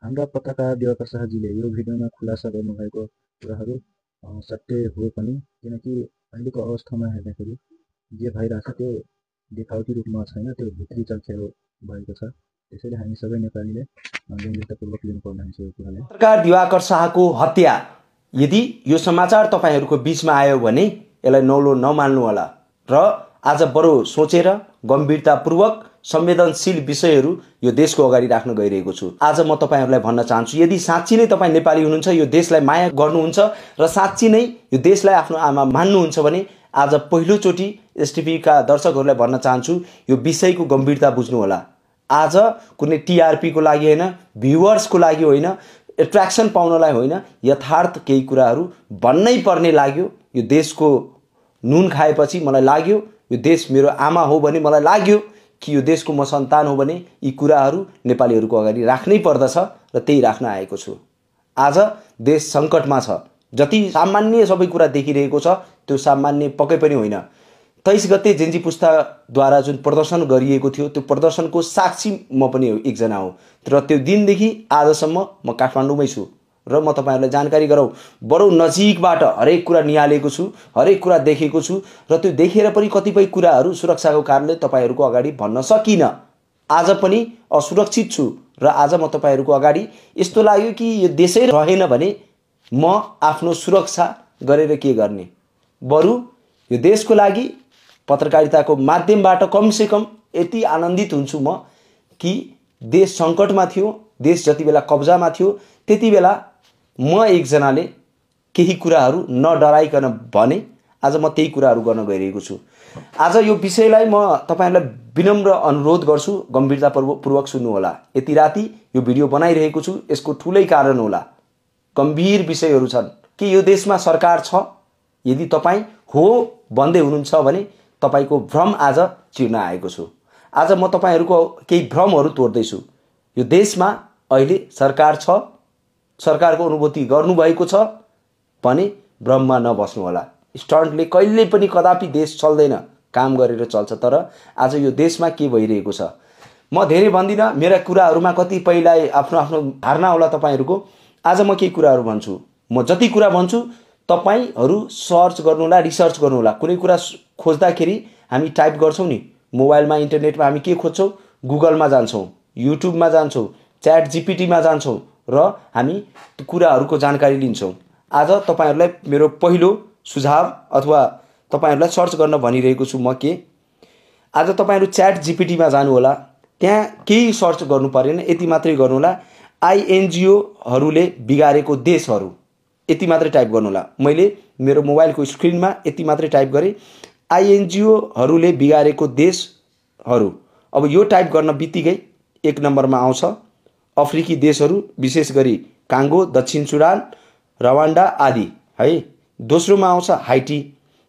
हाम्रा पत्रकार दिवाकर शाहजीले यो भिडियोमा खुलासा गर्नुभएको कुराहरू सत्य हो पनि, किनकि अहिलेको अवस्थामा हेर्दाखेरि जे भइरहेछ त्यो देखावटी रूपमा छैन, त्यो भित्री चर्चा भएको छ। त्यसैले हामी सबै नेपालीले गम्भीरतापूर्वक लिनुपर्ने हुन्छ यो कुरालाई। पत्रकार दिवाकर शाहको हत्या यदि यो समाचार तपाईहरूको बीचमा आयो भने यसलाई नौलो नमान्नु होला र आज बडो सोचेर गम्भीरतापूर्वक संवेदनशील विषयहरू यो देशको अगाडि राख्न गइरहेको छु। आज म तपाईहरूलाई भन्न चाहन्छु, यदि साँच्चै नै तपाईँ नेपाली हुनुहुन्छ, यो देशलाई माया गर्नुहुन्छ र साँच्चै नै यो देशलाई आफ्नो आमा मान्नुहुन्छ भने आज पहिलोचोटि एसटिभीका दर्शकहरूलाई भन्न चाहन्छु, यो विषयको गम्भीरता बुझ्नु होला। आज कुनै टिआरपीको लागि होइन, भ्युवर्सको लागि होइन, एट्र्याक्सन पाउनलाई होइन, यथार्थ केही कुराहरू भन्नै पर्ने लाग्यो। यो देशको नुन खाएपछि मलाई लाग्यो यो देश मेरो आमा हो भने मलाई लाग्यो कि यो देशको म सन्तान हो भने यी कुराहरू नेपालीहरूको अगाडि राख्नै पर्दछ र त्यही राख्न आएको छु। आज देश सङ्कटमा छ। जति सामान्य सबै कुरा देखिरहेको छ त्यो सामान्य पक्कै पनि होइन। 23 गते जेन्जी पुस्ताद्वारा जुन प्रदर्शन गरिएको थियो त्यो प्रदर्शनको साक्षी म पनि एकजना हो र त्यो दिनदेखि आजसम्म म काठमाडौँमै छु र म तपाईहरुलाई जानकारी गराउँ, बडो नजिकबाट हरेक कुरा निहालेको छु, हरेक कुरा देखेको छु र त्यो देखेर पनि कतिपय कुराहरू सुरक्षाको कारणले तपाईहरुको अगाडि भन्न सकिन। आज पनि असुरक्षित छु र आज म तपाईहरुको अगाडि यस्तो लाग्यो कि यो देशै रहेन भने म आफ्नो सुरक्षा गरेर के गर्ने, बरु यो देशको लागि पत्रकारिताको माध्यमबाट कमसे कम यति आनन्दित हुन्छु म कि देश सङ्कटमा थियो, देश जति बेला कब्जामा थियो त्यति बेला म एकजनाले केही कुराहरू नडराइकन भने आज म त्यही कुराहरू गर्न गइरहेको छु। आज यो विषयलाई म तपाईहरुलाई विनम्र अनुरोध गर्छु, गम्भीरतापूर्वक सुन्नु होला। यति राति यो भिडियो बनाइरहेको छु, यसको ठुलै कारण होला। गम्भीर विषयहरू छन् कि यो देशमा सरकार छ। यदि तपाईँ हो भन्दै हुनुहुन्छ भने तपाईको भ्रम आज चिर्न आएको छु। आज म तपाईहरुको केही भ्रमहरू तोड्दैछु। यो देशमा अहिले सरकार छ, सरकारको अनुभूति गर्नुभएको छ भने भ्रममा नबस्नु होला। स्टन्टले कहिले पनि कदापि देश चल्दैन, काम गरेर चल्छ। तर आज यो देशमा के भइरहेको छ म धेरै भन्दिनँ, मेरा कुराहरूमा कतिपयलाई आफ्नो आफ्नो धारणा होला तपाईहरुको। आज म केही कुराहरू भन्छु, म जति कुरा भन्छु तपाईहरु सर्च गर्नु होला, रिसर्च गर्नु होला। कुनै कुरा खोज्दाखेरि हामी टाइप गर्छौं नि, मोबाइलमा इन्टरनेटमा हामी के खोज्छौं, गुगलमा जान्छौं, युट्युबमा जान्छौं, च्याट जीपीटीमा जान्छौं र हामी कुराहरूको जानकारी लिन्छौं। आज तपाईहरुलाई मेरो पहिलो सुझाव अथवा तपाईहरुलाई सर्च गर्न भनिरहेको छु म के, आज तपाईहरु च्याट जीपीटीमा जानु होला, त्यहाँ केही सर्च गर्नु परेन, यति मात्रै गर्नु होला, आईएनजीओ हरूले बिगारेको देशहरू यति मात्रै टाइप गर्नु होला। मैले मेरो मोबाइलको स्क्रिनमा यति मात्रै टाइप गरे, आईएनजीओ हरूले बिगारेको देशहरू। अब यो टाइप गर्न बित्तिकै एक नम्बरमा आउँछ अफ्रिकी देशहरू, विशेष गरी काङ्गो, दक्षिण सुडान, रवान्डा आदि है। दोस्रोमा आउँछ हाइटी,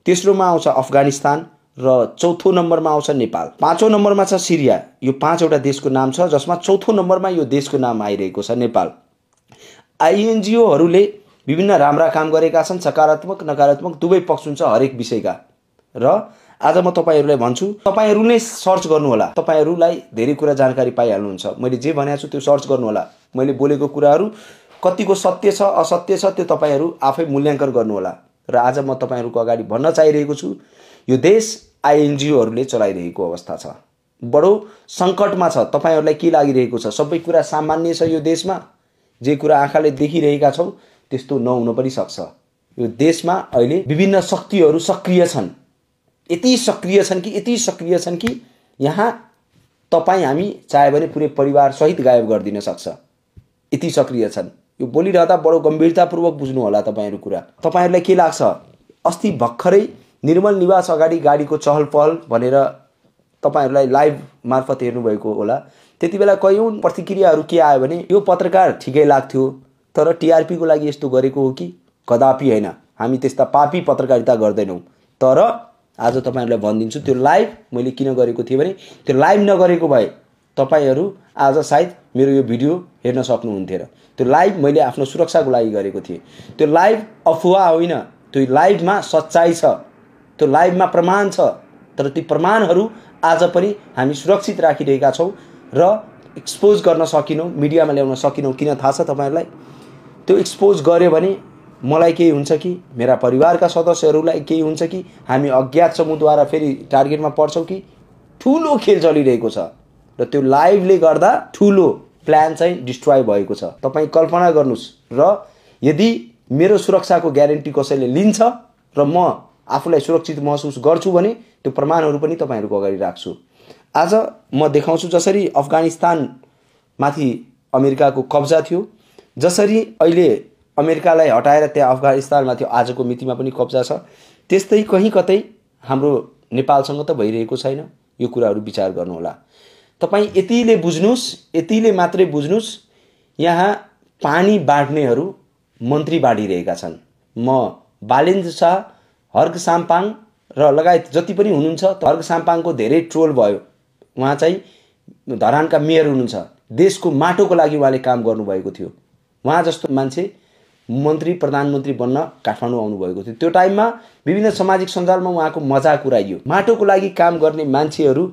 तेस्रोमा आउँछ अफगानिस्तान र चौथो नम्बरमा आउँछ नेपाल। पाँचौं नम्बरमा छ सिरिया। यो 5 वटा देशको नाम छ जसमा चौथो नम्बरमा यो देशको नाम आइरहेको छ, नेपाल। आईएनजीओ हरूले विभिन्न राम्रा काम गरेका छन्, सकारात्मक नकारात्मक दुवै पक्ष हुन्छ हरेक विषयका। र आज म तपाईहरुलाई भन्छु, तपाईहरु नै सर्च गर्नु होला। तपाईहरुलाई धेरै कुरा जानकारी पाइहाल्नुहुन्छ। मैले जे भनेको छु त्यो सर्च गर्नु होला। मैले बोलेको कुराहरू कतिको सत्य छ असत्य छ त्यो तपाईहरु आफै मूल्याङ्कन गर्नु होला। र आज म तपाईहरुको अगाडि भन्न चाहिरहेको छु, यो देश आईएनजीओ हरूले चलाइरहेको अवस्था छ, बडो संकटमा छ। तपाईहरुलाई के लागिरहेको छ, सबै कुरा सामान्य छ यो देशमा, जे कुरा आँखाले देखिरहेका छौ त्यस्तो नहुन पनि सक्छ। यो देशमा अहिले विभिन्न शक्तिहरू सक्रिय छन्, यति सक्रिय छन् कि यहाँ तपाई हामी चाहे भने पुरै परिवार सहित गायब गर्दिन सक्छ, यति सक्रिय छन्। यो बोलिरहँदा बडो गम्भीरतापूर्वक बुझ्नु होला तपाईहरु कुरा। तपाईहरुलाई के लाग्छ, अस्ति भर्खरै निर्मल निवास अगाडि गाडीको चहल पहल भनेर तपाईहरुलाई लाइभ मार्फत हेर्नु भएको होला। त्यतिबेला कयौं प्रतिक्रियाहरू के आयो भने यो पत्रकार ठिकै लाग्थ्यो तर टिआरपी को लागि यस्तो गरेको हो कि, कदापि हैन, हामी त्यस्ता पापी पत्रकारिता गर्दैनौं। तर आज तपाईहरुलाई भनिदिन्छु, त्यो लाइभ मैले किन गरेको थिएँ भने त्यो लाइभ नगरेको भए तपाईहरु आज सायद मेरो यो भिडियो हेर्न सक्नुहुन्थेन। त्यो लाइभ मैले आफ्नो सुरक्षाको लागि गरेको थिएँ। त्यो लाइभ अफवाह होइन, त्यो लाइभमा सच्चाई छ, त्यो लाइभमा प्रमाण छ। तर ती प्रमाणहरू आज पनि हामी सुरक्षित राखिरहेका छौं र एक्सपोज गर्न सकिनौँ, मिडियामा ल्याउन सकिनौँ। किन थाहा छ तपाईँहरूलाई? त्यो एक्सपोज गर्यो भने मलाई केही हुन्छ कि, मेरा परिवारका सदस्यहरूलाई केही हुन्छ कि, हामी अज्ञात समूहद्वारा फेरि टार्गेटमा पर्छौँ कि, ठुलो खेल चलिरहेको छ र त्यो लाइभले गर्दा ठुलो प्लान चाहिँ डिस्ट्रोय भएको छ। तपाईँ कल्पना गर्नुहोस्। र यदि मेरो सुरक्षाको ग्यारेन्टी कसैले लिन्छ र म आफूलाई सुरक्षित महसुस गर्छु भने त्यो प्रमाणहरू पनि तपाईँहरूको अगाडि राख्छु। आज म देखाउँछु जसरी अफगानिस्तानमाथि अमेरिकाको कब्जा थियो, जसरी अहिले अमेरिकालाई हटाएर त्यहाँ अफगानिस्तानमाथि आजको मितिमा पनि कब्जा छ, त्यस्तै कहीँ कतै हाम्रो नेपालसँग त भइरहेको छैन। यो कुराहरू विचार गर्नुहोला। तपाईँ यतिले बुझ्नुहोस्, यतिले मात्रै बुझ्नुहोस्, यहाँ पानी बाँड्नेहरू मन्त्री बाँडिरहेका छन्। म बालेन्द्र शाह, हर्क साम्पाङ र लगायत जति पनि हुनुहुन्छ, हर्क साम्पाङको धेरै ट्रोल भयो। उहाँ चाहिँ धरानका मेयर हुनुहुन्छ। देशको माटोको लागि उहाँले काम गर्नुभएको थियो। उहाँ जस्तो मान्छे मन्त्री प्रधानमन्त्री बन्न काठमाडौँ आउनुभएको थियो। त्यो टाइममा विभिन्न सामाजिक सञ्जालमा उहाँको मजाक उडाइयो। माटोको लागि काम गर्ने मान्छेहरू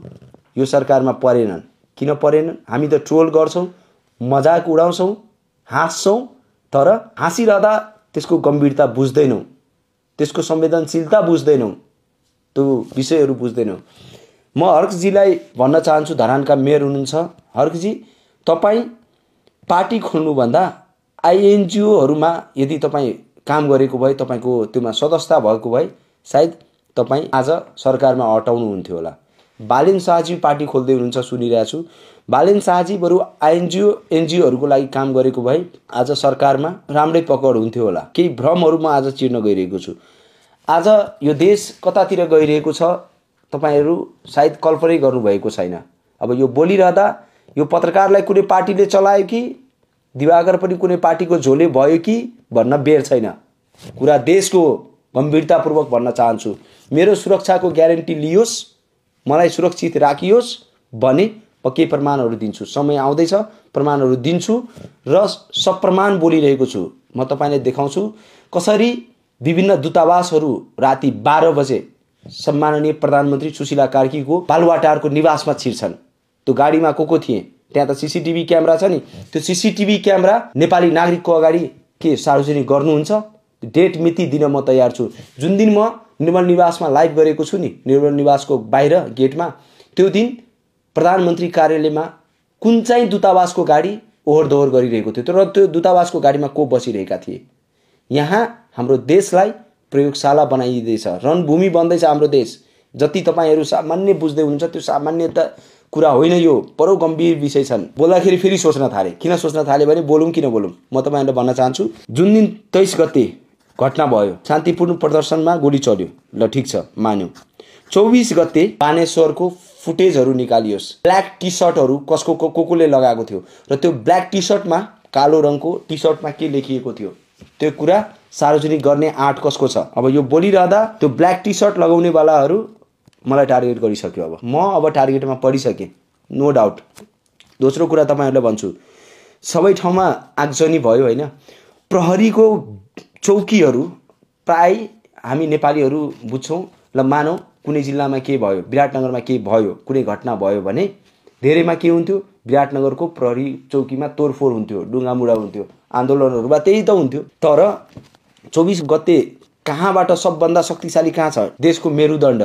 यो सरकारमा परेनन्। किन परेनन्? हामी त ट्रोल गर्छौँ, मजाक उडाउँछौँ, हाँस्छौँ, तर हाँसिरहँदा त्यसको गम्भीरता बुझ्दैनौँ, त्यसको संवेदनशीलता बुझ्दैनौँ, त्यो विषयहरू बुझ्दैनौँ। म हर्कजीलाई भन्न चाहन्छु, धरानका मेयर हुनुहुन्छ, हर्कजी तपाईँ पार्टी खोल्नुभन्दा आइएनजिओहरूमा यदि तपाईँ काम गरेको भए, तपाईँको त्योमा सदस्यता भएको भए सायद तपाईँ आज सरकारमा अटाउनुहुन्थ्यो होला। बालेन शाहजी पार्टी खोल्दै हुनुहुन्छ सुनिरहेको छु। बालेन शाहजी बरु एनजिओहरूको लागि काम गरेको भए आज सरकारमा राम्रै पकड हुन्थ्यो होला। केही भ्रमहरू म आज चिर्न गइरहेको छु। आज यो देश कतातिर गइरहेको छ तपाईहरू सायद कल्पनै गर्नुभएको छैन। अब यो बोलिरहँदा यो पत्रकारलाई कुनै पार्टीले चलायो कि, दिवाकर पनि कुनै पार्टीको झोले भयो कि भन्न बेर छैन। कुरा देशको गम्भीरतापूर्वक भन्न चाहन्छु। मेरो सुरक्षाको ग्यारेन्टी लियोस्, मलाई सुरक्षित राखियोस् भने म केही प्रमाणहरू दिन्छु। समय आउँदैछ, प्रमाणहरू दिन्छु र सप्रमाण बोलिरहेको छु। म तपाईलाई देखाउँछु कसरी विभिन्न दूतावासहरू राति 12 बजे सम्माननीय प्रधानमन्त्री सुशीला कार्कीको बालुवाटारको निवासमा छिर्छन्। त्यो गाडीमा को थिए? त्यहाँ त सीसीटीभी क्यामेरा छ नि। त्यो सीसीटीभी क्यामेरा नेपाली नागरिकको अगाडि के सार्वजनिक गर्नुहुन्छ? डेट मिति दिन म तयार छु। जुन दिन म निर्मल निवासमा लाइभ गरेको छु नि, निर्मल निवासको बाहिर गेटमा, त्यो दिन प्रधानमन्त्री कार्यालयमा कुन चाहिँ दूतावासको गाडी ओहोर दोहोर गरिरहेको थियो र त्यो दूतावासको गाडीमा को बसिरहेका थिए? यहाँ हाम्रो देशलाई प्रयोगशाला बनाइदिँदैछ, रणभूमि बन्दैछ हाम्रो देश। जति तपाईहरू सामान्य बुझ्दै हुनुहुन्छ त्यो सामान्य त कुरा होइन, यो बडो गम्भीर विषय छन्। बोल्दाखेरि फेरि सोच्न थाले। किन सोच्न थाले भने बोलौँ किन बोलौँ? म तपाईहरुलाई भन्न चाहन्छु, जुन दिन 23 गते घटना भयो, शान्तिपूर्ण प्रदर्शनमा गोली चल्यो, ल ठीक छ मान्यौ। 24 गते बानेश्वरको फुटेजहरू निकालियोस्। ब्ल्याक टी सर्टहरू कसले लगाएको थियो र त्यो ब्ल्याक टी सर्टमा, कालो रङको टी सर्टमा के लेखिएको थियो, त्यो कुरा सार्वजनिक गर्ने आँट कसको छ? अब यो बोलिरहँदा त्यो ब्ल्याक टी सर्ट लगाउने वालाहरू मलाई टार्गेट गरिसक्यो। अब टार्गेटमा परिसकेँ, नो डाउट। दोस्रो कुरा तपाईहरुलाई भन्छु, सबै ठाउँमा आगजनी भयो होइन। प्रहरीको चौकीहरू प्राय हामी नेपालीहरू बुझ्छौँ। ल मानौ कुनै जिल्लामा के भयो, विराटनगरमा के भयो, कुनै घटना भयो भने धेरैमा के हुन्थ्यो? विराटनगरको प्रहरी चौकीमा तोडफोड हुन्थ्यो, डुङ्गामुढा हुन्थ्यो, आन्दोलनहरूमा त्यही त हुन्थ्यो। तर 24 गते कहाँबाट सबभन्दा शक्तिशाली कहाँ छ? देशको मेरुदण्ड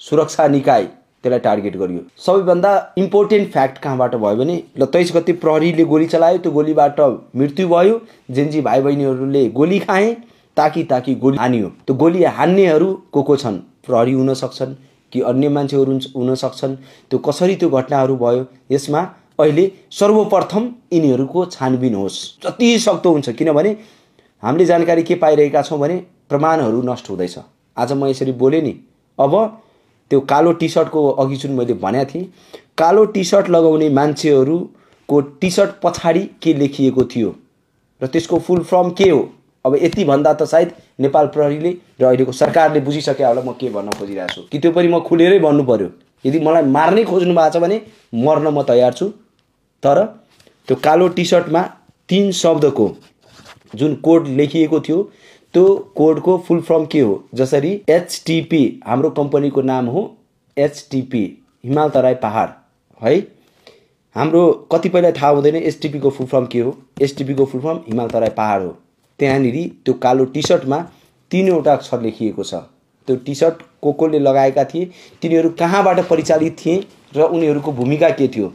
सुरक्षा निकाय, त्यसलाई टार्गेट गरियो। सबैभन्दा इम्पोर्टेन्ट फ्याक्ट कहाँबाट भयो भने ल 23 गते प्रहरीले गोली चलायो, त्यो गोलीबाट मृत्यु भयो, जेन्जी भाइ बहिनीहरूले गोली खाए, ताकी गोली हानियो। त्यो गोली हान्नेहरू को छन्? प्रहरी हुन सक्छन् कि अन्य मान्छेहरू हुन सक्छन्। त्यो कसरी त्यो घटनाहरू भयो, यसमा अहिले सर्वप्रथम यिनीहरूको छानबिन होस्, जति सक्दो हुन्छ। किनभने हामीले जानकारी के पाइरहेका छौँ भने प्रमाणहरू नष्ट हुँदैछ। आज म यसरी बोलेँ नि, अब त्यो कालो टी सर्टको अघि जुन मैले भनेको थिएँ, कालो टी सर्ट लगाउने मान्छेहरूको टी सर्ट पछाडि के लेखिएको थियो र त्यसको फुल फर्म के हो? अब यति भन्दा त सायद नेपाल प्रहरीले र अहिलेको सरकारले बुझिसक्यो होला म के भन्न खोजिरहेको छु। कि त्यो पनि म खुलेरै भन्नु पर्यो। यदि मलाई मार्नै खोज्नु भएको छ भने मर्न म तयार छु। तर त्यो कालो टी सर्टमा 3 शब्दको जुन कोड लेखिएको थियो, त्यो कोडको फुल फर्म के हो? जसरी एचटिपी, हाम्रो कम्पनीको नाम हो एचटिपी, हिमाल तराई पहाड है। हाम्रो कतिपयलाई थाहा हुँदैन एसटिपीको फुल फर्म के हो। एसटिपीको फुल फर्म हिमाल तराई पहाड हो। त्यहाँनिर त्यो कालो टी सर्टमा 3वटा अक्षर लेखिएको छ। त्यो टी सर्ट कोले लगाएका थिए, तिनीहरू कहाँबाट परिचालित थिए र उनीहरूको भूमिका के थियो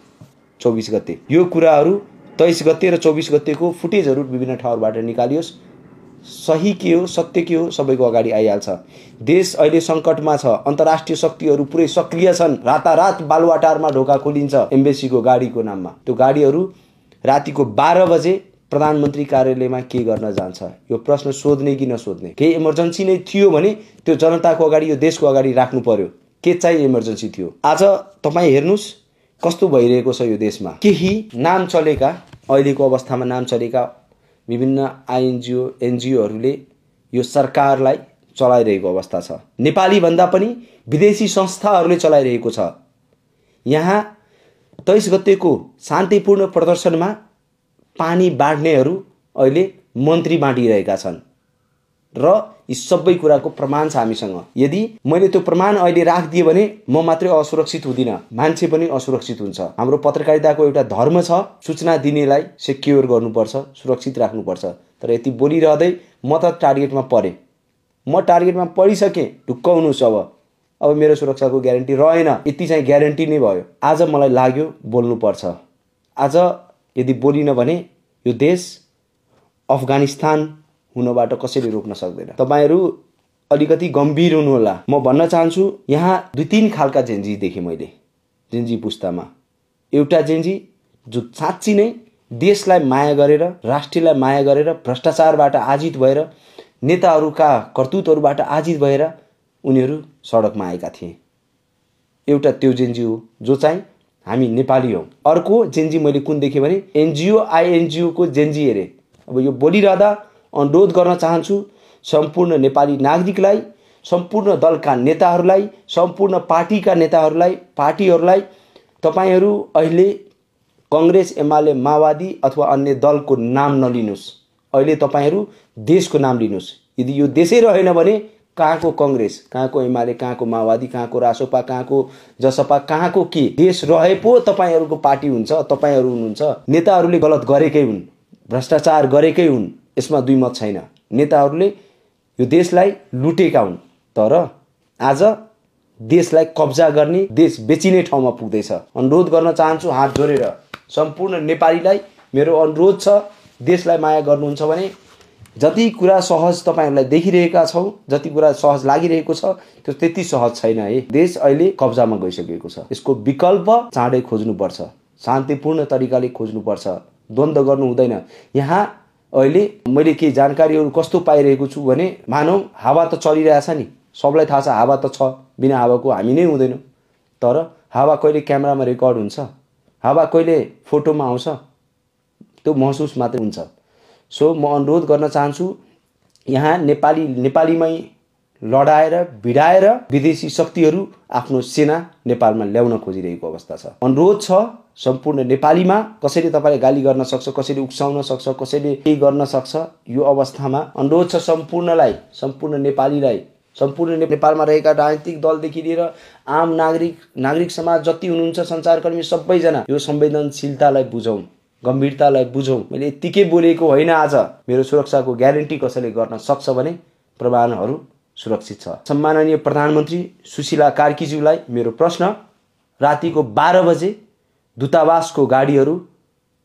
24 गते। यो कुराहरू 23 गते र 24 गतेको फुटेजहरू विभिन्न ठाउँबाट निकालियोस्। सही के हो, सत्य के हो, सबैको अगाडि आइहाल्छ। देश अहिले सङ्कटमा छ। अन्तर्राष्ट्रिय शक्तिहरू पुरै सक्रिय छन्। रातारात बालुवाटारमा ढोका खोलिन्छ एम्बेसीको गाडीको नाममा। त्यो गाडीहरू रातिको 12 बजे प्रधानमन्त्री कार्यालयमा के गर्न जान्छ? यो प्रश्न सोध्ने कि नसोध्ने? केही इमर्जेन्सी नै थियो भने त्यो जनताको अगाडि, यो देशको अगाडि राख्नु पर्यो। के चाहिँ इमर्जेन्सी थियो? आज तपाईँ हेर्नुहोस् कस्तो भइरहेको छ यो देशमा। केही नाम चलेका, अहिलेको अवस्थामा नाम चलेका विभिन्न आइएनजिओ एनजिओहरूले यो सरकारलाई चलाइरहेको अवस्था छ। नेपाली भन्दा पनि विदेशी संस्थाहरूले चलाइरहेको छ। यहाँ 23 गतेको शान्तिपूर्ण प्रदर्शनमा पानी बाँड्नेहरू अहिले मन्त्री बाँडिरहेका छन् र यी सबै कुराको प्रमाण छ हामीसँग। यदि मैले त्यो प्रमाण अहिले राखिदिएँ भने म मात्रै असुरक्षित हुँदिनँ, मान्छे पनि असुरक्षित हुन्छ। हाम्रो पत्रकारिताको एउटा धर्म छ, सूचना दिनेलाई सेक्योर गर्नुपर्छ, सुरक्षित राख्नुपर्छ। तर यति बोलिरहँदै म त टार्गेटमा परेँ, म टार्गेटमा परिसकेँ। ढुक्क हुनुहोस्। अब मेरो सुरक्षाको ग्यारेन्टी रहेन, यति चाहिँ ग्यारेन्टी नै भयो। आज मलाई लाग्यो बोल्नुपर्छ। आज यदि बोलिन भने यो देश अफगानिस्तान हुनबाट कसैले रोक्न सक्दैन। तपाईहरू अलिकति गम्भीर हुनुहोला। म भन्न चाहन्छु यहाँ 2-3 खालका जेन्जी देखेँ मैले जेन्जी पुस्तामा। एउटा जेन्जी जो साँच्ची नै देशलाई माया गरेर, राष्ट्रलाई माया गरेर, भ्रष्टाचारबाट आजित भएर, नेताहरूका कर्तुतहरूबाट आजित भएर उनीहरू सडकमा आएका थिए। एउटा त्यो जेन्जी हो जो चाहिँ हामी नेपाली हौँ। अर्को जेन्जी मैले कुन देखेँ भने एनजिओ आइएनजिओको जेन्जी हेरेँ। अब यो बोलिरहँदा अनुरोध गर्न चाहन्छु सम्पूर्ण नेपाली नागरिकलाई, सम्पूर्ण दलका नेताहरूलाई, सम्पूर्ण पार्टीका नेताहरूलाई, पार्टीहरूलाई, तपाईहरू अहिले कांग्रेस, एमाले, माओवादी अथवा अन्य दलको नाम नलिनुहोस्। अहिले तपाईहरू देशको नाम लिनुहोस्। यदि यो देशै रहेन भने कहाँको कांग्रेस, कहाँको एमाले, कहाँको माओवादी, कहाँको रासोपा, कहाँको जसपा, कहाँको के? देश रहे पो तपाईहरूको पार्टी हुन्छ, तपाईहरू हुनुहुन्छ। नेताहरूले गलत गरेकै हुन्, भ्रष्टाचार गरेकै हुन्, यसमा दुई मत छैन। नेताहरूले यो देशलाई लुटेका हुन्, तर आज देशलाई कब्जा गर्ने, देश बेचिने ठाउँमा पुग्दैछ। अनुरोध गर्न चाहन्छु हात जोडेर सम्पूर्ण नेपालीलाई मेरो अनुरोध छ, देशलाई माया गर्नुहुन्छ भने जति कुरा सहज तपाईहरुलाई देखिरहेका छौ, जति कुरा सहज लागिरहेको छ, त्यो त्यति सहज छैन है। देश अहिले कब्जामा गइसकेको छ। यसको विकल्प चाँडै खोज्नुपर्छ, शान्तिपूर्ण तरिकाले खोज्नुपर्छ, द्वन्द्व गर्नु हुँदैन। यहाँ अहिले मैले के जानकारीहरू कस्तो पाइरहेको छु भने मानौ हावा त चलिरहेछ नि, सबलाई थाहा छ हावा त छ, बिना हावाको हामी नै हुँदैनौँ। तर हावा कहिले क्यामेरामा रेकर्ड हुन्छ, हावा कहिले फोटोमा आउँछ, त्यो महसुस मात्रै हुन्छ। सो म अनुरोध गर्न चाहन्छु यहाँ नेपालीमै लडाएर भिडाएर विदेशी शक्तिहरू आफ्नो सेना नेपालमा ल्याउन खोजिरहेको अवस्था छ। अनुरोध छ सम्पूर्ण नेपालीमा, कसैले तपाईलाई गाली गर्न सक्छ, कसैले उक्साउन सक्छ, कसैले केही गर्न सक्छ। यो अवस्थामा अनुरोध छ सम्पूर्णलाई, सम्पूर्ण नेपालीलाई, सम्पूर्ण नेपालमा रहेका राजनीतिक दलदेखि लिएर आम नागरिक समाज जति हुनुहुन्छ, सञ्चारकर्मी सबैजना यो संवेदनशीलतालाई बुझौँ, गम्भीरतालाई बुझौँ। मैले यतिकै बोलेको होइन। आज मेरो सुरक्षाको ग्यारेन्टी कसैले गर्न सक्छ भने प्रमाणहरू सुरक्षित छ। सम्माननीय प्रधानमन्त्री सुशीला कार्कीज्यूलाई मेरो प्रश्न, रातिको 12 बजे दूतावासको गाडीहरू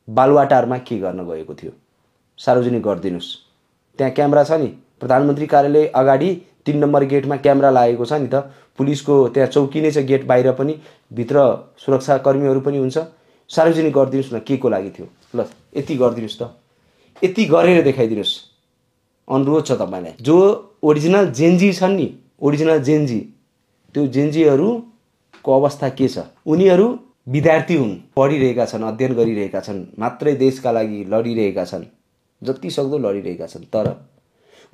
बालुवाटारमा के गर्न गएको थियो? सार्वजनिक गरिदिनुस्। त्यहाँ क्यामेरा छ नि, प्रधानमन्त्री कार्यालय अगाडि 3 नम्बर गेटमा क्यामेरा लागेको छ नि त। पुलिसको त्यहाँ चौकी नै छ, गेट बाहिर पनि, भित्र सुरक्षाकर्मीहरू पनि हुन्छ। सार्वजनिक गरिदिनुस् न के को लागि थियो। ल यति गरिदिनुस् त, यति गरेर देखाइदिनुस्। अनुरोध छ तपाईलाई। जो ओरिजिनल जेन्जी छन् नि, ओरिजिनल जेन्जी, त्यो जेन्जीहरूको अवस्था के छ? उनीहरू विद्यार्थी हुन्, पढिरहेका छन्, अध्ययन गरिरहेका छन्, मात्रै देशका लागि लडिरहेका छन्, जति सक्दो लडिरहेका छन्। तर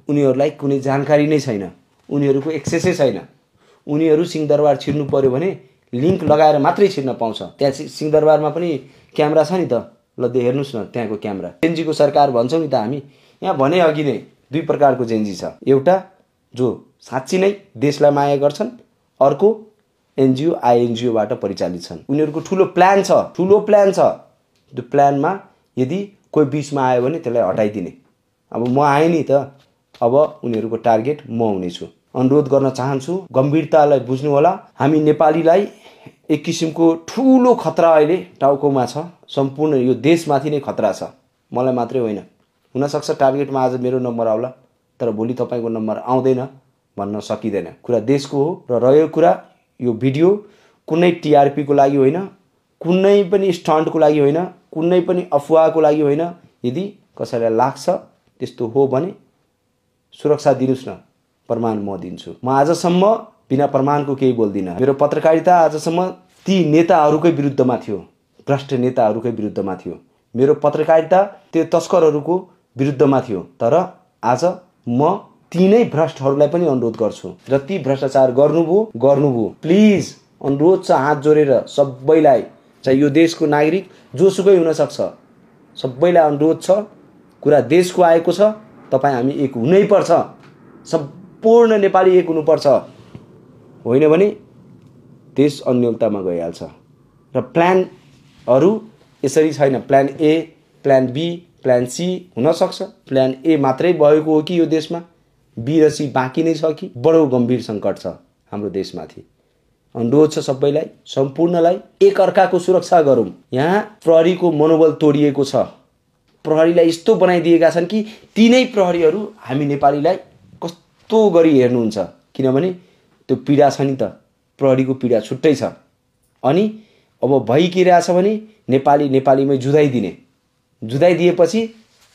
उनीहरूलाई कुनै जानकारी नै छैन, उनीहरूको एक्सेसै छैन। उनीहरू सिंहदरबार छिर्नु पर्यो भने लिङ्क लगाएर मात्रै छिर्न पाउँछ। त्यहाँ सिंहदरबारमा पनि क्यामेरा छ नि त, ल हेर्नुहोस् न त्यहाँको क्यामेरा। जेन्जीको सरकार भन्छौँ नि त हामी। यहाँ भने अघि नै 2 प्रकारको जेन्जी छ। एउटा जो साँच्ची नै देशलाई माया गर्छन्, अर्को एनजिओ आइएनजिओबाट परिचालित छन्। उनीहरूको ठुलो प्लान छ त्यो प्लानमा यदि कोही बिचमा आयो भने त्यसलाई हटाइदिने। अब म आएँ नि त, अब उनीहरूको टार्गेट म हुनेछु। अनुरोध गर्न चाहन्छु, गम्भीरतालाई बुझ्नु होला। हामी नेपालीलाई एक किसिमको ठुलो खतरा अहिले टाउकोमा छ। सम्पूर्ण यो देशमाथि नै खतरा छ, मलाई मात्रै होइन। हुनसक्छ टार्गेटमा आज मेरो नम्बर आउला, तर भोलि तपाईँको नम्बर आउँदैन भन्न सकिँदैन। कुरा देशको हो। र रह्यो कुरा यो भिडियो कुनै टिआरपीको लागि होइन, कुनै पनि स्टन्टको लागि होइन, कुनै पनि अफवाहको लागि होइन। यदि कसैलाई लाग्छ त्यस्तो हो भने सुरक्षा दिनुस् न, प्रमाण म दिन्छु। म आजसम्म बिना प्रमाणको केही बोल्दिनँ। मेरो पत्रकारिता आजसम्म ती नेताहरूकै विरुद्धमा थियो, भ्रष्ट नेताहरूकै विरुद्धमा थियो। मेरो पत्रकारिता त्यो तस्करहरूको विरुद्धमा थियो। तर आज म तीनै भ्रष्टहरूलाई पनि अनुरोध गर्छु, जति भ्रष्टाचार गर्नुभयो प्लिज अनुरोध छ हात जोडेर सबैलाई, चाहे यो देशको नागरिक जोसुकै हुनसक्छ, सबैलाई अनुरोध छ। कुरा देशको आएको छ, तपाईँ हामी एक हुनैपर्छ। सम्पूर्ण नेपाली एक हुनुपर्छ, होइन भने देश अन्यलतामा गइहाल्छ। र प्लानहरू यसरी छैन, plan A, plan B, plan C हुनसक्छ। प्लान ए मात्रै भएको हो कि यो देशमा, बी र सी बाँकी नै छ कि? बडो गम्भीर सङ्कट छ हाम्रो देशमाथि। अनुरोध छ सबैलाई, सम्पूर्णलाई, एक अर्काको सुरक्षा गरौँ। यहाँ प्रहरीको मनोबल तोडिएको छ। प्रहरीलाई यस्तो बनाइदिएका छन् कि तीनै प्रहरीहरू हामी नेपालीलाई कस्तो गरी हेर्नुहुन्छ। किनभने त्यो पीडा छ नि त, प्रहरीको पीडा छुट्टै छ। अनि अब भइकिरहेछ भने नेपालीमै जुधाइदिएपछि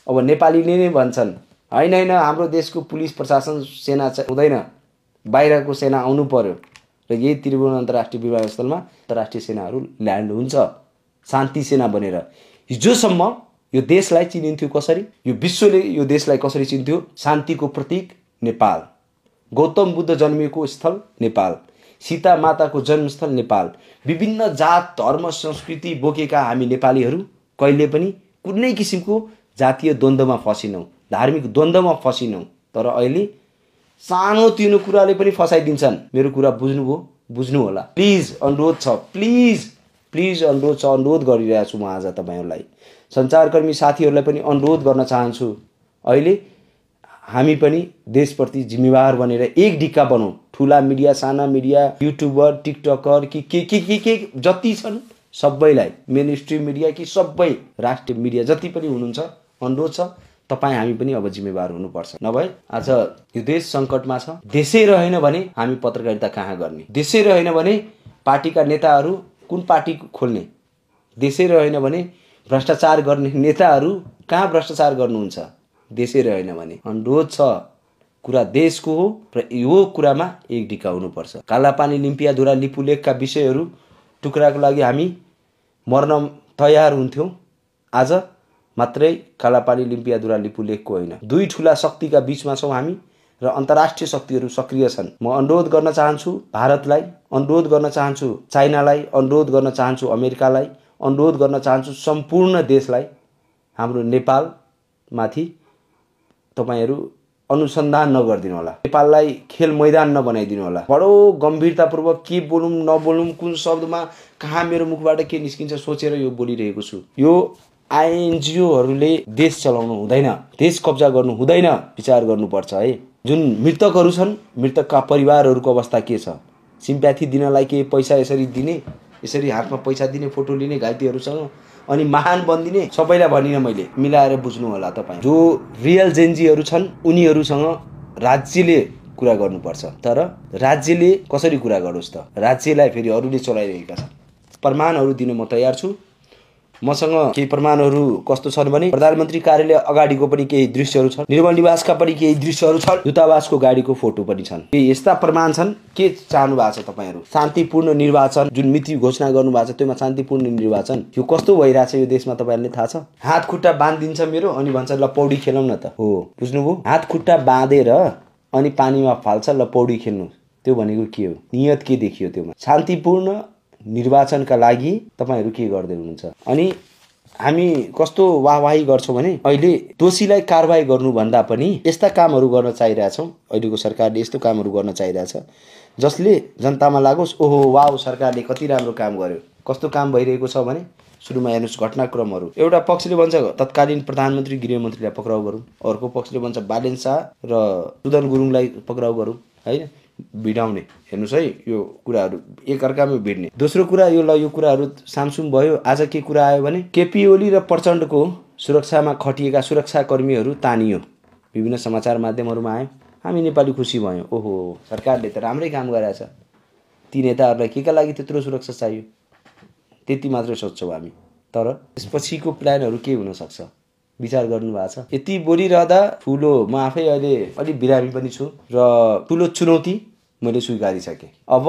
अब नेपालीले नै भन्छन् होइन हाम्रो देशको पुलिस प्रशासन सेना हुँदैन, बाहिरको सेना आउनु पर्यो। र यही त्रिभुवन अन्तर्राष्ट्रिय विमानस्थलमा अन्तर्राष्ट्रिय सेनाहरू ल्यान्ड हुन्छ शान्ति सेना बनेर। हिजोसम्म यो देशलाई चिनिन्थ्यो कसरी? यो विश्वले यो देशलाई कसरी चिन्थ्यो? शान्तिको प्रतीक नेपाल, गौतम बुद्ध जन्मिएको स्थल नेपाल, सीता माताको जन्मस्थल नेपाल। विभिन्न जात धर्म संस्कृति बोकेका हामी नेपालीहरू कहिले पनि कुनै किसिमको जातीय द्वन्द्वमा फसिनौँ, धार्मिक द्वन्द्वमा फसिनौँ। तर अहिले सानोतिनो कुराले पनि फसाइदिन्छन्। मेरो कुरा बुझ्नु होला। प्लिज अनुरोध छ, प्लिज अनुरोध छ, अनुरोध गरिरहेको छु म आज तपाईँहरूलाई। सञ्चारकर्मी साथीहरूलाई पनि अनुरोध गर्न चाहन्छु, अहिले हामी पनि देशप्रति जिम्मेवार बनेर एक ढिक्का बनौँ। ठुला मिडिया, साना मिडिया, युट्युबर, टिकटकर के जति छन् सबैलाई, मेन स्ट्रिम मिडिया कि सबै राष्ट्रिय मिडिया जति पनि हुनुहुन्छ, अनुरोध छ तपाईँ हामी पनि अब जिम्मेवार हुनुपर्छ। नभए आज यो देश सङ्कटमा छ। देशै रहेन भने हामी पत्रकारिता कहाँ गर्ने? देशै रहेन भने पार्टीका नेताहरू कुन पार्टी खोल्ने? देशै रहेन भने भ्रष्टाचार गर्ने नेताहरू कहाँ भ्रष्टाचार गर्नुहुन्छ? देशै रहेन भने। अनुरोध छ, कुरा देशको हो र यो कुरामा एक ढिक्का हुनुपर्छ। कालापानी, लिम्पियाधुरा, लिपुलेखका विषयहरू टुक्राको लागि हामी मर्न तयार हुन्थ्यौँ। आज मात्रै कालापानी, लिम्पियाधुरा, लिपुलेखको होइन, दुई ठुला शक्तिका बीचमा छौँ हामी र अन्तर्राष्ट्रिय शक्तिहरू सक्रिय छन्। म अनुरोध गर्न चाहन्छु भारतलाई, अनुरोध गर्न चाहन्छु चाइनालाई, अनुरोध गर्न चाहन्छु अमेरिकालाई, अनुरोध गर्न चाहन्छु सम्पूर्ण देशलाई, हाम्रो नेपालमाथि तपाईहरू अनुसन्धान नगरिदिनु होला, नेपाललाई खेल मैदान नबनाइदिनु होला। बडो गम्भीरतापूर्वक के बोलौँ नबोलौँ, कुन शब्दमा कहाँ मेरो मुखबाट के निस्किन्छ सोचेर यो बोलिरहेको छु। यो आइएनजिओहरूले देश चलाउनु हुँदैन, देश कब्जा गर्नु हुँदैन, विचार गर्नुपर्छ है। जुन मृतकहरू छन्, मृतकका परिवारहरूको अवस्था के छ? सिम्प्याथी दिनलाई के पैसा यसरी दिने, यसरी हातमा पैसा दिने, फोटो लिने घाइतेहरूसँग, अनि महान बनिदिने? सबैलाई भनिनँ मैले, मिलाएर बुझ्नु होला तपाईँ। जो रियल जेन्जीहरू छन् उनीहरूसँग राज्यले कुरा गर्नुपर्छ। तर राज्यले कसरी कुरा गरोस् त? राज्यलाई फेरि अरूले चलाइरहेका छन्। प्रमाणहरू दिन म तयार छु। मसँग केही प्रमाणहरू कस्तो छन् भने प्रधानमन्त्री कार्यालय अगाडिको पनि केही दृश्यहरू छन्, निर्मल निवासका पनि केही दृश्यहरू छन्, दूतावासको गाडीको फोटो पनि छन्। यस्ता प्रमाण छन्। के चाहनु भएको छ तपाईँहरू? शान्तिपूर्ण निर्वाचन, जुन मिति घोषणा गर्नु भएको छ त्योमा शान्तिपूर्ण निर्वाचन, यो कस्तो भइरहेछ यो देशमा तपाईँहरूले थाहा छ? हात खुट्टा बाँधिदिन्छ मेरो, अनि भन्छ ल पौडी खेलौँ न त। हो, बुझ्नुभयो? हात खुट्टा बाँधेर अनि पानीमा फाल्छ, ल पौडी खेल्नु। त्यो भनेको के हो? नियत के देखियो त्योमा? शान्तिपूर्ण निर्वाचनका लागि तपाईहरू के गर्दै हुनुहुन्छ? अनि हामी कस्तो वाहवाही गर्छौँ भने अहिले दोषीलाई कारबाही गर्नुभन्दा पनि यस्ता कामहरू गर्न चाहिरहेछौँ। अहिलेको सरकारले यस्तो कामहरू गर्न चाहिरहेछ जसले जनतामा लागोस् ओहो वाउ सरकारले कति राम्रो काम गर्यो। कस्तो काम भइरहेको छ भने सुरुमा हेर्नुहोस् घटनाक्रमहरू। एउटा पक्षले भन्छ तत्कालीन प्रधानमन्त्री गृहमन्त्रीलाई पक्राउ गरौँ, अर्को पक्षले भन्छ बालेन शाह र सुदन गुरुङलाई पक्राउ गरौँ, होइन भिडाउने। हेर्नुहोस् है यो कुराहरू एकअर्कामा भिड्ने। दोस्रो कुरा यो कुराहरू सामसुम भयो। आज के कुरा आयो भने केपी ओली र प्रचण्डको सुरक्षामा खटिएका सुरक्षाकर्मीहरू तानियो, विभिन्न समाचार माध्यमहरूमा आयो। हामी नेपाली खुसी भयौँ, ओहो सरकारले त राम्रै काम गरेछ, ती नेताहरूलाई केका लागि त्यत्रो सुरक्षा चाहियो, त्यति मात्रै सोच्छौँ हामी। तर त्यसपछिको प्लानहरू के हुनसक्छ विचार गर्नुभएको छ? यति बोलिरहँदा ठुलो म आफै अहिले अलिक बिरामी पनि छु र ठुलो चुनौती मैले स्वीकारिसकेँ। अब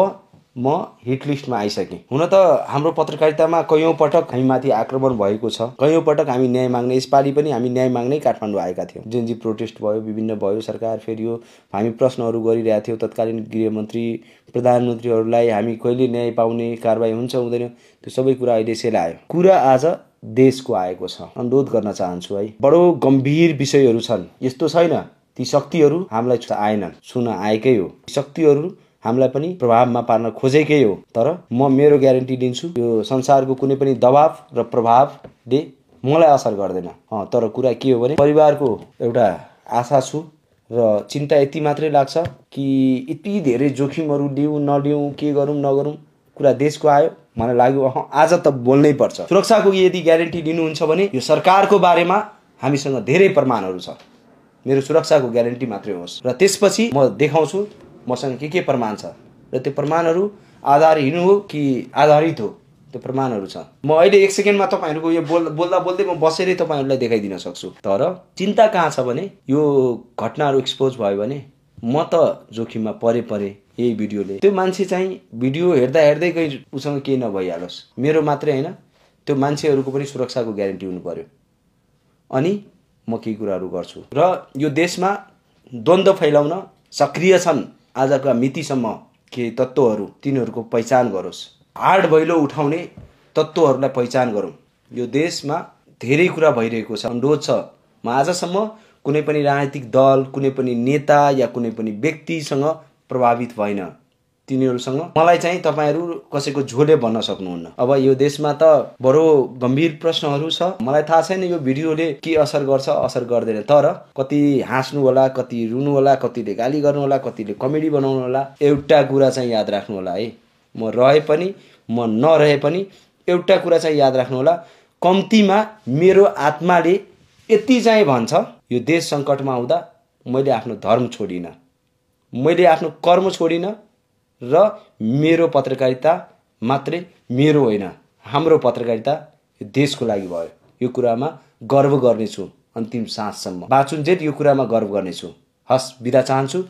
म हिट लिस्टमा आइसकेँ। हुन त हाम्रो पत्रकारितामा कैयौँ पटक हामी माथि आक्रमण भएको छ, कैयौँ पटक हामी न्याय माग्ने, यसपालि पनि हामी न्याय माग्नै काठमाडौँ आएका थियौँ। जुन जी प्रोटेस्ट भयो, विभिन्न भयो, सरकार फेरियो, हामी प्रश्नहरू गरिरहेका थियौँ तत्कालीन गृहमन्त्री प्रधानमन्त्रीहरूलाई, हामी कहिले न्याय पाउने, कारबाही हुन्छ हुँदैन, त्यो सबै कुरा अहिले सेलायो। कुरा आज देशको आएको छ। अनुरोध गर्न चाहन्छु है, बडो गम्भीर विषयहरू छन्। यस्तो छैन ती शक्तिहरू हामीलाई आएनन्, छुन आएकै हो। शक्तिहरू हामीलाई पनि प्रभावमा पार्न खोजेकै हो। तर म मेरो ग्यारेन्टी दिन्छु यो संसारको कुनै पनि दबाव र प्रभावले मलाई असर गर्दैन। तर कुरा के हो भने परिवारको एउटा आशा छु र चिन्ता यति मात्रै लाग्छ कि यति धेरै जोखिमहरू लिउँ नलिउँ, के गरौँ नगरौँ, कुरा देशको आयो, मलाई लाग्यो आज त बोल्नै पर्छ। सुरक्षाको यदि ग्यारेन्टी लिनुहुन्छ भने यो सरकारको बारेमा हामीसँग धेरै प्रमाणहरू छ। मेरो सुरक्षाको ग्यारेन्टी मात्रै होस् र त्यसपछि म देखाउँछु मसँग के प्रमाण छ र त्यो प्रमाणहरू आधारहीन हो कि आधारित हो, त्यो प्रमाणहरू छ। म अहिले एक सेकेन्डमा तपाईँहरूको यो बोल्दा बोल्दै म बसेरै तपाईँहरूलाई देखाइदिन सक्छु। तर चिन्ता कहाँ छ भने यो घटनाहरू एक्सपोज भयो भने म त जोखिममा परे यही भिडियोले। त्यो मान्छे चाहिँ भिडियो हेर्दा हेर्दै कहीँ उसँग केही नभइहालोस्, मेरो मात्रै होइन त्यो मान्छेहरूको पनि सुरक्षाको ग्यारेन्टी हुनु पर्यो। अनि म केही कुराहरू गर्छु र यो देशमा द्वन्द्व फैलाउन सक्रिय छन् आजका मितिसम्म केही तत्त्वहरू, तिनीहरूको पहिचान गरोस्। हाड भैलो उठाउने तत्त्वहरूलाई पहिचान गरौँ। यो देशमा धेरै कुरा भइरहेको छ। अनुरोध छ, म आजसम्म कुनै पनि राजनीतिक दल, कुनै पनि नेता या कुनै पनि व्यक्तिसँग प्रभावित भएन। तिनीहरूसँग मलाई चाहिँ तपाईँहरू कसैको झोले भन्न सक्नुहुन्न। अब यो देशमा त बडो गम्भीर प्रश्नहरू छ। मलाई थाहा छैन यो भिडियोले के असर गर्छ असर गर्दैन, तर कति हाँस्नु होला, कति रुनु होला, कतिले गाली गर्नु होला, कतिले कमेडी बनाउनु होला। एउटा कुरा चाहिँ याद राख्नु होला है, म रहे पनि म नरहे पनि एउटा कुरा चाहिँ याद राख्नु होला, कम्तीमा मेरो आत्माले यति चाहिँ भन्छ, यो देश सङ्कटमा आउँदा मैले आफ्नो धर्म छोडिनँ, मैले आफ्नो कर्म छोडिनँ र मेरो पत्रकारिता मात्रै मेरो होइन, हाम्रो पत्रकारिता यो देशको लागि भयो। यो कुरामा गर्व गर्नेछु अन्तिम साँझसम्म, बाँचुन्जेल यो कुरामा गर्व गर्नेछु। हस्, बिदा चाहन्छु।